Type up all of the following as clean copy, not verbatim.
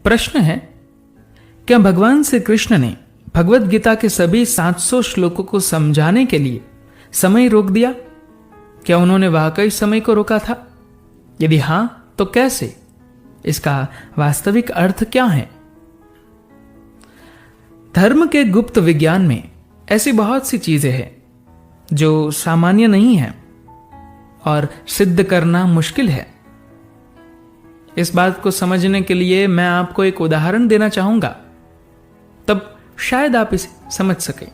प्रश्न है, क्या भगवान श्री कृष्ण ने भगवत गीता के सभी 700 श्लोकों को समझाने के लिए समय रोक दिया? क्या उन्होंने वाकई समय को रोका था? यदि हां, तो कैसे? इसका वास्तविक अर्थ क्या है? धर्म के गुप्त विज्ञान में ऐसी बहुत सी चीजें हैं जो सामान्य नहीं है और सिद्ध करना मुश्किल है। इस बात को समझने के लिए मैं आपको एक उदाहरण देना चाहूंगा, तब शायद आप इसे समझ सकें।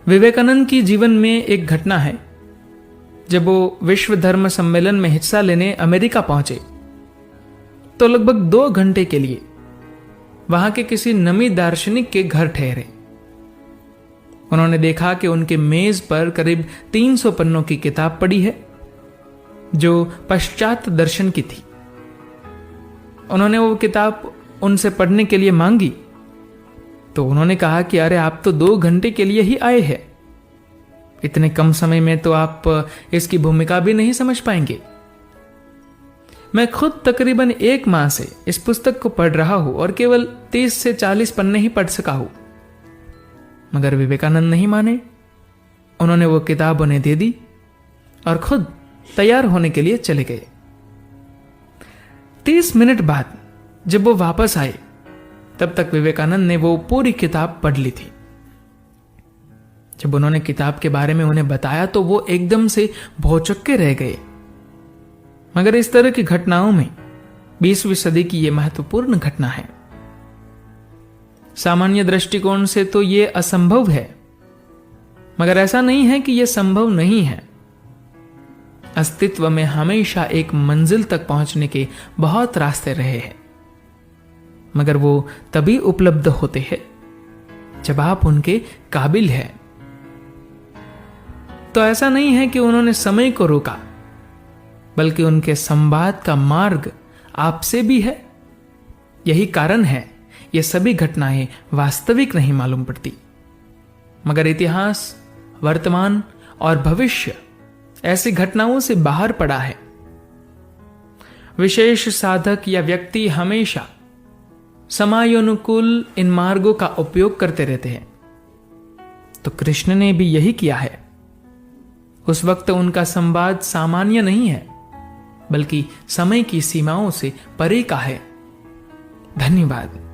विवेकानंद की जीवन में एक घटना है। जब वो विश्व धर्म सम्मेलन में हिस्सा लेने अमेरिका पहुंचे तो लगभग 2 घंटे के लिए वहां के किसी नमी दार्शनिक के घर ठहरे। उन्होंने देखा कि उनके मेज पर करीब 300 पन्नों की किताब पड़ी है जो पश्चात दर्शन की थी। उन्होंने वो किताब उनसे पढ़ने के लिए मांगी तो उन्होंने कहा कि अरे, आप तो 2 घंटे के लिए ही आए हैं, इतने कम समय में तो आप इसकी भूमिका भी नहीं समझ पाएंगे। मैं खुद तकरीबन 1 माह से इस पुस्तक को पढ़ रहा हूं और केवल 30 से 40 पन्ने ही पढ़ सका हूं। मगर विवेकानंद नहीं माने। उन्होंने वो किताब उन्हें दे दी और खुद तैयार होने के लिए चले गए। 30 मिनट बाद जब वो वापस आए तब तक विवेकानंद ने वो पूरी किताब पढ़ ली थी। जब उन्होंने किताब के बारे में उन्हें बताया तो वो एकदम से भौचक्के रह गए। मगर इस तरह की घटनाओं में 20वीं सदी की यह महत्वपूर्ण घटना है। सामान्य दृष्टिकोण से तो यह असंभव है, मगर ऐसा नहीं है कि यह संभव नहीं है। अस्तित्व में हमेशा एक मंजिल तक पहुंचने के बहुत रास्ते रहे हैं, मगर वो तभी उपलब्ध होते हैं जब आप उनके काबिल हैं। तो ऐसा नहीं है कि उन्होंने समय को रोका, बल्कि उनके संवाद का मार्ग आपसे भी है। यही कारण है ये सभी घटनाएं वास्तविक नहीं मालूम पड़ती, मगर इतिहास, वर्तमान और भविष्य ऐसी घटनाओं से बाहर पड़ा है। विशेष साधक या व्यक्ति हमेशा समयानुकूल इन मार्गों का उपयोग करते रहते हैं। तो कृष्ण ने भी यही किया है। उस वक्त उनका संवाद सामान्य नहीं है, बल्कि समय की सीमाओं से परे का है। धन्यवाद।